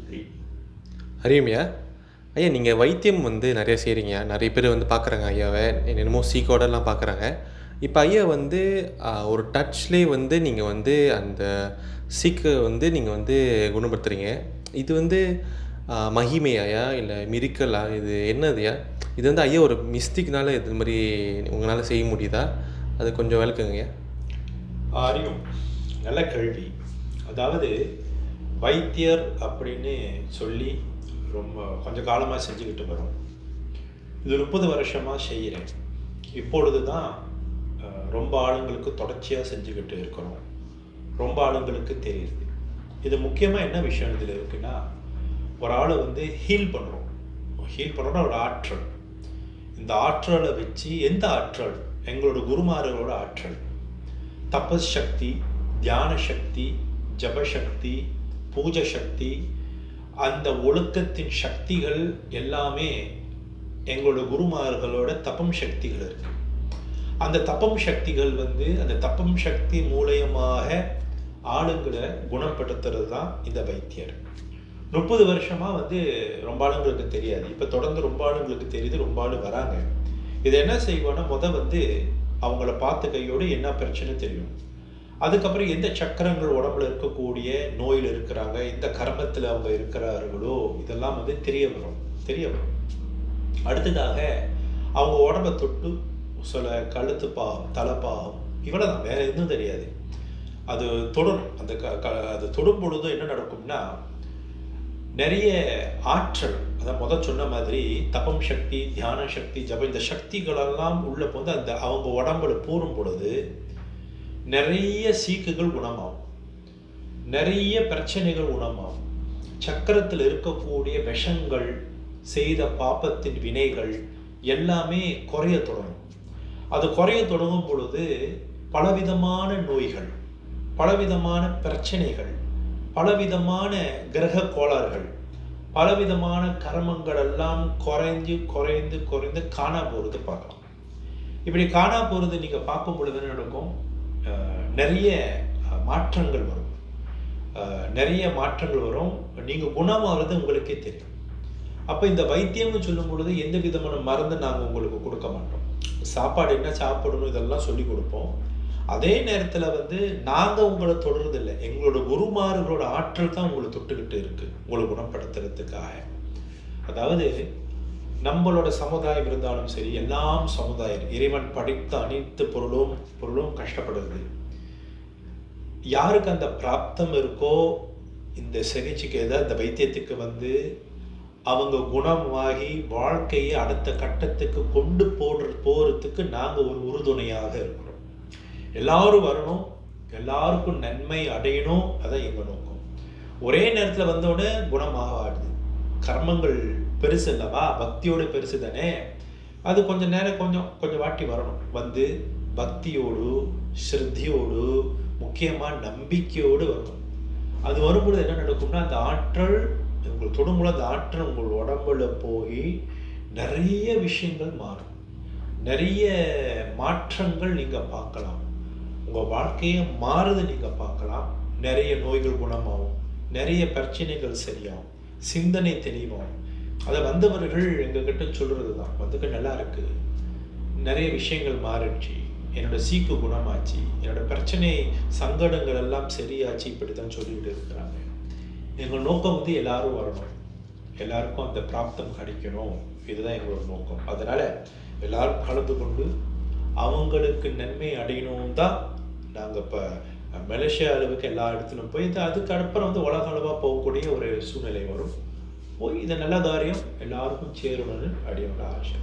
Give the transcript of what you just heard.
நன்றி. அறியுமையா? ஐயா நீங்கள் வைத்தியம் வந்து நிறைய செய்கிறீங்க. நிறைய பேர் வந்து பார்க்குறாங்க ஐயாவை. என்னென்னமோ சீக்கோடலாம் பார்க்குறாங்க. இப்போ ஐயா வந்து ஒரு டச்லேயே வந்து நீங்கள் வந்து அந்த சீக்கை வந்து நீங்கள் வந்து குணப்படுத்துறீங்க. இது வந்து மகிமையாயா? இல்லை மிரிக்கலா? இது என்னதுயா? இது வந்து ஐயா ஒரு மிஸ்டிக்னால இது மாதிரி உங்களால் செய்ய முடியுதா? அது கொஞ்சம் விளக்குங்கய்யா. அறியும். நல்ல கேள்வி. அதாவது வைத்தியர் அப்படின்னு சொல்லி ரொம்ப கொஞ்சம் காலமாக செஞ்சுக்கிட்டு வரோம். இது 30 வருஷமாக செய்கிறேன். இப்பொழுது தான் ரொம்ப ஆளுங்களுக்கு தொடர்ச்சியாக செஞ்சுக்கிட்டு இருக்கிறோம். ரொம்ப ஆளுங்களுக்கு தெரியுது. இது முக்கியமாக என்ன விஷயம் இதில் இருக்குன்னா, ஒரு ஆளை வந்து ஹீல் பண்ணுறோம். ஹீல் பண்ணுறோன்னா ஒரு ஆற்றல். இந்த ஆற்றலை வச்சு எந்த ஆற்றல்? எங்களோட குருமார்களோட ஆற்றல். தபஸ் சக்தி, தியான சக்தி, ஜபசக்தி, பூஜை சக்தி, அந்த ஒழுக்கத்தின் சக்திகள் எல்லாமே எங்களோட குருமார்களோட தபம் சக்திகள் இருக்கு. அந்த தபம் சக்திகள் வந்து அந்த தபம் சக்தி மூலயமாக ஆளுங்களை குணப்படுத்துறது தான் இந்த வைத்தியர். 30 வருஷமா வந்து ரொம்ப ஆளுங்களுக்கு தெரியாது. இப்போ தொடர்ந்து ரொம்ப ஆளுங்களுக்கு தெரியுது, ரொம்ப ஆளு வராங்க. இதை என்ன செய்வோன்னா, வந்து அவங்கள பார்த்த கையோடு என்ன பிரச்சனை தெரியும். அதுக்கப்புறம் எந்த சக்கரங்கள் உடம்புல இருக்கக்கூடிய நோயில் இருக்கிறாங்க, எந்த கர்மத்தில் அவங்க இருக்கிறார்களோ இதெல்லாம் வந்து தெரிய வரும். அடுத்ததாக அவங்க உடம்பை தொட்டு சில கழுத்து பாகம், தலைப்பாகம், இவ்வளோதான், வேற எதுவும் தெரியாது. அது தொடரும். அந்த அது தொடும் பொழுது என்ன நடக்கும்னா, நிறைய ஆற்றல், அதான் சொன்ன மாதிரி தபம் சக்தி, தியான சக்தி, ஜபம், இந்த சக்திகளெல்லாம் உள்ள போது அந்த அவங்க உடம்புல பூரும் பொழுது நிறைய சீக்குகள் குணமாகும், நிறைய பிரச்சனைகள் குணமாகும். சக்கரத்தில் இருக்கக்கூடிய விஷங்கள், செய்த பாப்பத்தின் வினைகள் எல்லாமே குறைய தொடங்கும். அது குறைய தொடங்கும் பொழுது பலவிதமான நோய்கள், பலவிதமான பிரச்சனைகள், பலவிதமான கிரக கோளாறுகள், பலவிதமான கர்மங்கள் எல்லாம் குறைந்து காணா போகிறது பார்க்கலாம். இப்படி காணா போகிறது நீங்கள் பார்க்கும் பொழுது என்ன நடக்கும்? நிறைய மாற்றங்கள் வரும். நீங்கள் குணமாகிறது உங்களுக்கே தெரியும். அப்போ இந்த வைத்தியம்னு சொல்லும் பொழுது எந்த விதமான மருந்து நாங்கள் உங்களுக்கு கொடுக்க மாட்டோம். சாப்பாடு என்ன சாப்பிடணும் இதெல்லாம் சொல்லி கொடுப்போம். அதே நேரத்தில் வந்து நாங்கள் உங்களை தொடர்றதில்லை. எங்களோட குருமார்களோட ஆற்றல் தான் உங்களை தொட்டுக்கிட்டு இருக்குது, உங்களை குணப்படுத்துறதுக்காக. அதாவது நம்மளோட சமுதாயம் இருந்தாலும் சரி, எல்லாம் சமுதாயம், இறைவன் படைத்த அனைத்து பொருளும் கஷ்டப்படுது. யாருக்கு அந்த பிராப்தம் இருக்கோ இந்த சிகிச்சைக்கு இந்த வைத்தியத்துக்கு வந்து அவங்க குணமாகி வாழ்க்கையை அடுத்த கட்டத்துக்கு கொண்டு போகிறதுக்கு நாங்கள் ஒரு உறுதுணையாக இருக்கிறோம். எல்லாரும் வரணும், எல்லாருக்கும் நன்மை அடையணும், அதான் எங்கள் நோக்கம். ஒரே நேரத்தில் வந்தோடனே குணமாகாது. கர்மங்கள் பெருசு இல்லவா, பக்தியோடு பெருசு தானே. அது கொஞ்சம் நேரம் கொஞ்சம் வாட்டி வரணும். வந்து பக்தியோடு, ஸ்ரத்தையோடு, முக்கியமாக நம்பிக்கையோடு வரணும். அது வரும்பொழுது என்ன நடக்கும்னா, அந்த ஆற்றல் உங்களுக்கு தொடும்பொழுது அந்த ஆற்றல் உங்கள் உடம்புல போய் நிறைய விஷயங்கள் மாறும், நிறைய மாற்றங்கள் நீங்கள் பார்க்கலாம். உங்கள் வாழ்க்கையை மாறுது நீங்கள் பார்க்கலாம். நிறைய நோய்கள் குணமாகும், நிறைய பிரச்சனைகள் சரியாகும், சிந்தனை தெளிவாகும். அதை வந்தவர்கள் எங்ககிட்ட சொல்கிறது தான், வந்துட்டு நல்லா இருக்குது, நிறைய விஷயங்கள் மாறிடுச்சு, என்னோடய சீக்கு குணமாச்சு, என்னோடய பிரச்சனை சங்கடங்கள் எல்லாம் சரியாச்சு, இப்படி தான் சொல்லிகிட்டு இருக்கிறாங்க. எங்கள் நோக்கம் வந்து எல்லாரும் வரணும், எல்லாருக்கும் அந்த பிராப்தம் கிடைக்கணும், இதுதான் எங்களோட நோக்கம். அதனால் எல்லாரும் கலந்து கொண்டு அவங்களுக்கு நன்மை அடையணும் தான் நாங்கள் இப்போ மலேசியா அளவுக்கு எல்லா இடத்துலையும் போய் அதுக்கு அப்புறம் வந்து உலக அளவாக போகக்கூடிய ஒரு சூழ்நிலை வரும். போய் இதை நல்ல காரியம் எல்லாருக்கும் சேரணும்னு அடியோட ஆசை.